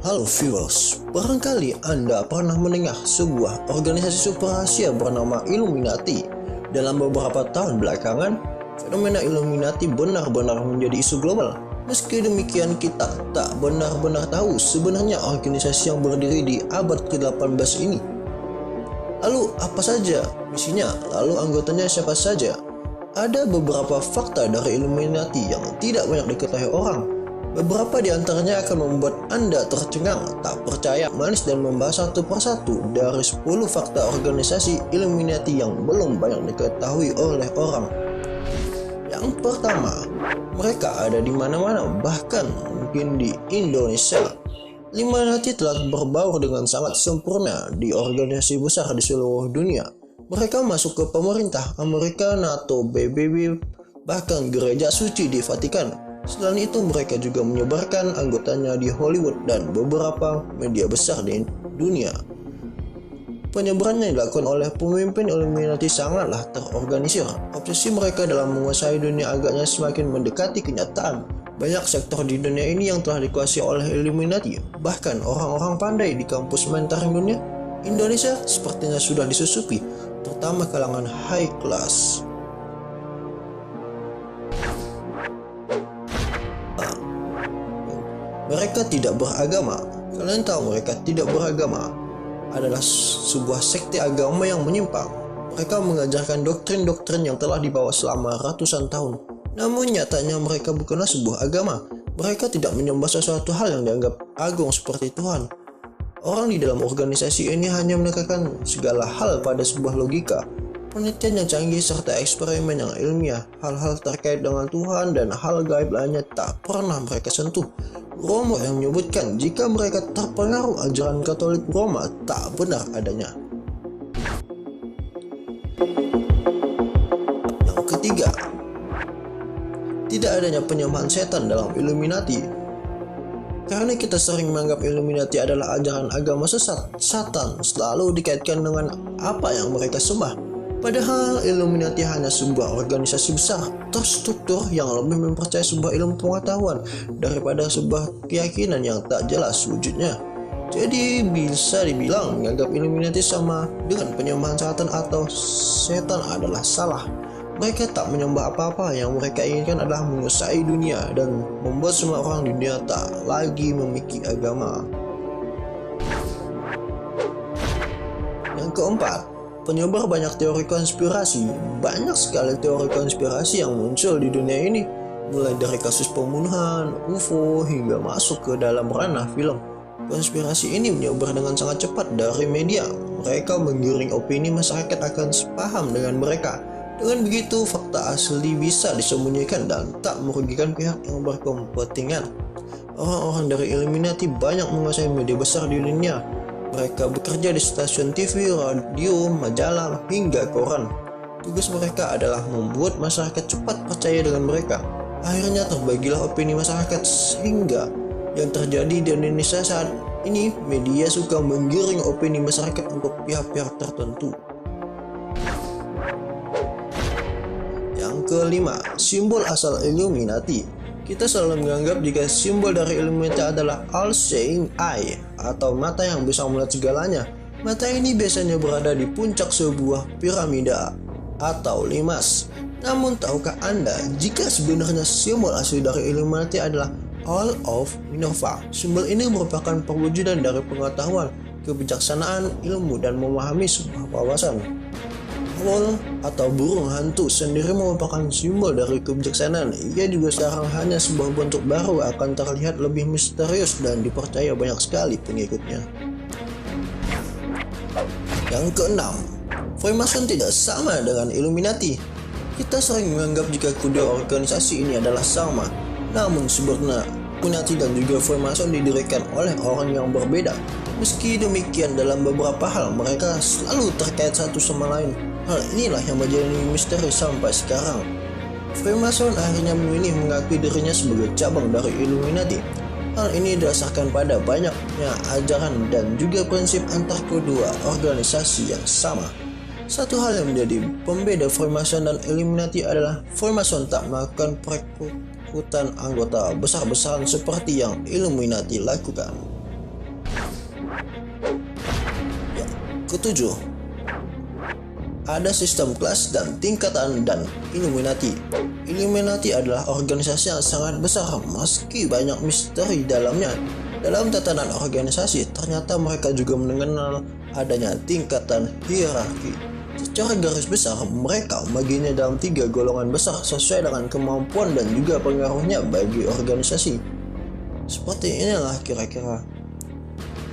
Halo viewers, barangkali Anda pernah mendengar sebuah organisasi super rahasia bernama Illuminati. Dalam beberapa tahun belakangan, fenomena Illuminati benar-benar menjadi isu global. Meski demikian, kita tak benar-benar tahu sebenarnya organisasi yang berdiri di abad ke-18 ini. Lalu apa saja misinya? Lalu anggotanya siapa saja? Ada beberapa fakta dari Illuminati yang tidak banyak diketahui orang. Beberapa di antaranya akan membuat Anda tercengang, tak percaya, manis dan membahas satu persatu dari 10 fakta organisasi Illuminati yang belum banyak diketahui oleh orang. Yang pertama, mereka ada di mana-mana, bahkan mungkin di Indonesia. Illuminati telah berbaur dengan sangat sempurna di organisasi besar di seluruh dunia. Mereka masuk ke pemerintah Amerika, NATO, PBB, bahkan gereja suci di Vatikan. Selain itu, mereka juga menyebarkan anggotanya di Hollywood dan beberapa media besar di dunia. Penyebaran yang dilakukan oleh pemimpin Illuminati sangatlah terorganisir. Obsesi mereka dalam menguasai dunia agaknya semakin mendekati kenyataan. Banyak sektor di dunia ini yang telah dikuasai oleh Illuminati. Bahkan orang-orang pandai di kampus mentoring dunia Indonesia sepertinya sudah disusupi, terutama kalangan high class. Mereka tidak beragama. Kalian tahu mereka tidak beragama adalah sebuah sekte agama yang menyimpang. Mereka mengajarkan doktrin-doktrin yang telah dibawa selama ratusan tahun. Namun nyatanya mereka bukanlah sebuah agama. Mereka tidak menyembah sesuatu hal yang dianggap agung seperti Tuhan. Orang di dalam organisasi ini hanya menekankan segala hal pada sebuah logika, penelitian yang canggih serta eksperimen yang ilmiah. Hal-hal terkait dengan Tuhan dan hal gaib lainnya tak pernah mereka sentuh. Roma yang menyebutkan jika mereka terpengaruh ajaran Katolik Roma tak benar adanya. Yang ketiga, tidak adanya penyembahan setan dalam Illuminati. Karena kita sering menganggap Illuminati adalah ajaran agama sesat, Satan selalu dikaitkan dengan apa yang mereka sembah. Padahal Illuminati hanya sebuah organisasi besar, terstruktur yang lebih mempercayai sebuah ilmu pengetahuan daripada sebuah keyakinan yang tak jelas wujudnya. Jadi bisa dibilang menganggap Illuminati sama dengan penyembahan setan atau setan adalah salah. Mereka tak menyembah apa-apa, yang mereka inginkan adalah menguasai dunia dan membuat semua orang di dunia tak lagi memiliki agama. Yang keempat, penyebar banyak teori konspirasi. Banyak sekali teori konspirasi yang muncul di dunia ini, mulai dari kasus pembunuhan, UFO, hingga masuk ke dalam ranah film. Konspirasi ini menyebar dengan sangat cepat dari media. Mereka menggiring opini masyarakat akan sepaham dengan mereka. Dengan begitu, fakta asli bisa disembunyikan dan tak merugikan pihak yang berkepentingan. Orang-orang dari Illuminati banyak menguasai media besar di dunia. Mereka bekerja di stasiun TV, radio, majalah, hingga koran. Tugas mereka adalah membuat masyarakat cepat percaya dengan mereka. Akhirnya terbagilah opini masyarakat, sehingga yang terjadi di Indonesia saat ini, media suka menggiring opini masyarakat untuk pihak-pihak tertentu. Yang kelima, simbol asal Illuminati. Kita selalu menganggap jika simbol dari Illuminati adalah All-Seeing Eye atau mata yang bisa melihat segalanya. Mata ini biasanya berada di puncak sebuah piramida atau limas. Namun tahukah Anda jika sebenarnya simbol asli dari Illuminati adalah All of Minerva? Simbol ini merupakan perwujudan dari pengetahuan, kebijaksanaan, ilmu, dan memahami sebuah wawasan. Owl atau burung hantu sendiri merupakan simbol dari kebijaksanaan. Ia juga sekarang hanya sebuah bentuk baru, akan terlihat lebih misterius dan dipercaya banyak sekali pengikutnya. Yang keenam, Freemason tidak sama dengan Illuminati. Kita sering menganggap jika kedua organisasi ini adalah sama. Namun sebenarnya Illuminati dan juga Freemason didirikan oleh orang yang berbeda. Meski demikian, dalam beberapa hal mereka selalu terkait satu sama lain. Hal inilah yang menjadi misteri sampai sekarang. Freemason akhirnya memilih mengakui dirinya sebagai cabang dari Illuminati. Hal ini didasarkan pada banyaknya ajaran dan juga prinsip antar kedua organisasi yang sama. Satu hal yang menjadi pembeda Freemason dan Illuminati adalah Freemason tak melakukan perekrutan anggota besar-besaran seperti yang Illuminati lakukan. Ketujuh, ada sistem kelas dan tingkatan dan Illuminati. Illuminati adalah organisasi yang sangat besar meski banyak misteri dalamnya. Dalam tatanan organisasi, ternyata mereka juga mengenal adanya tingkatan hierarki. Secara garis besar, mereka membaginya dalam 3 golongan besar sesuai dengan kemampuan dan juga pengaruhnya bagi organisasi. Seperti inilah kira-kira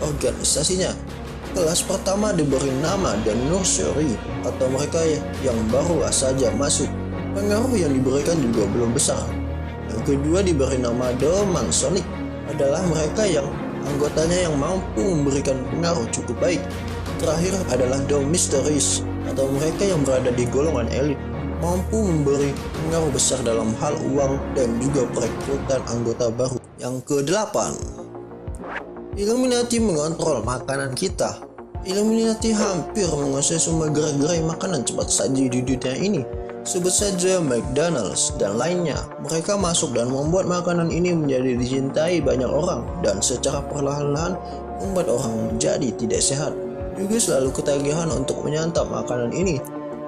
organisasinya. Kelas pertama diberi nama The Nursery atau mereka yang baru saja masuk. Pengaruh yang diberikan juga belum besar. Yang kedua diberi nama The Masonic, adalah mereka yang anggotanya yang mampu memberikan pengaruh cukup baik. Terakhir adalah The Mysteries atau mereka yang berada di golongan elit, mampu memberi pengaruh besar dalam hal uang dan juga perekrutan anggota baru. Yang kedelapan, Illuminati mengontrol makanan kita. Illuminati hampir menguasai semua gerai-gerai makanan cepat saji di dunia ini. Sebut saja McDonald's dan lainnya. Mereka masuk dan membuat makanan ini menjadi dicintai banyak orang dan secara perlahan-lahan membuat orang menjadi tidak sehat. Juga selalu ketagihan untuk menyantap makanan ini.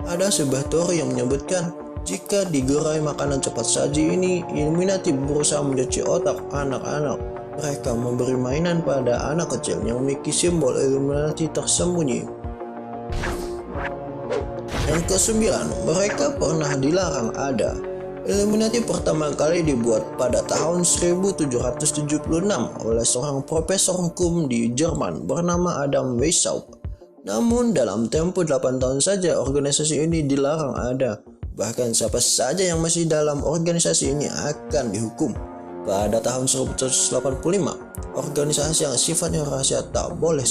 Ada sebuah teori yang menyebutkan jika di gerai makanan cepat saji ini, Illuminati berusaha mencuci otak anak-anak. Mereka memberi mainan pada anak kecil yang memiliki simbol Illuminati tersembunyi. Yang kesembilan, mereka pernah dilarang ada. Illuminati pertama kali dibuat pada tahun 1776 oleh seorang profesor hukum di Jerman bernama Adam Weishaupt. Namun dalam tempo 8 tahun saja organisasi ini dilarang ada. Bahkan siapa saja yang masih dalam organisasi ini akan dihukum. Pada tahun 1985, organisasi yang sifatnya rahasia tak boleh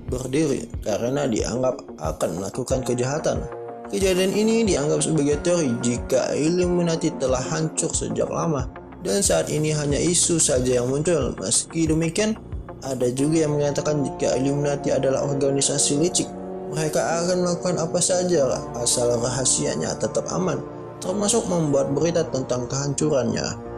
berdiri karena dianggap akan melakukan kejahatan. Kejadian ini dianggap sebagai teori jika Illuminati telah hancur sejak lama dan saat ini hanya isu saja yang muncul. Meski demikian, ada juga yang mengatakan jika Illuminati adalah organisasi licik, mereka akan melakukan apa saja asal rahasianya tetap aman, termasuk membuat berita tentang kehancurannya.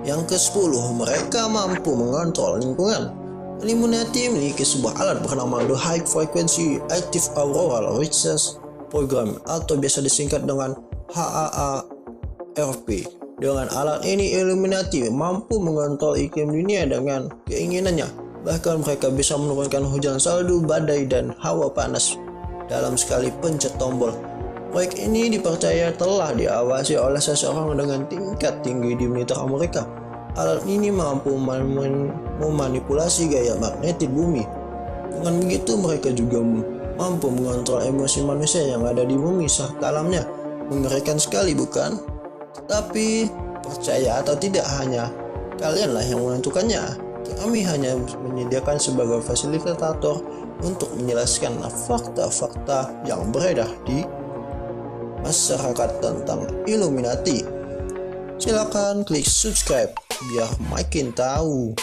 Yang ke-10, mereka mampu mengontrol lingkungan. Illuminati memiliki sebuah alat bernama The High Frequency Active Auroral Research Program atau biasa disingkat dengan HAARP. Dengan alat ini, Illuminati mampu mengontrol iklim dunia dengan keinginannya. Bahkan mereka bisa menurunkan hujan salju, badai, dan hawa panas dalam sekali pencet tombol. Proyek ini dipercaya telah diawasi oleh seseorang dengan tingkat tinggi di militer Amerika. Alat ini mampu memanipulasi gaya magnetik bumi. Dengan begitu mereka juga mampu mengontrol emosi manusia yang ada di bumi serta alamnya. Mengerikan sekali bukan? Tapi percaya atau tidak hanya kalianlah yang menentukannya. Kami hanya menyediakan sebagai fasilitator untuk menjelaskan fakta-fakta yang beredar di masyarakat tentang Illuminati. Silakan klik subscribe biar makin tahu.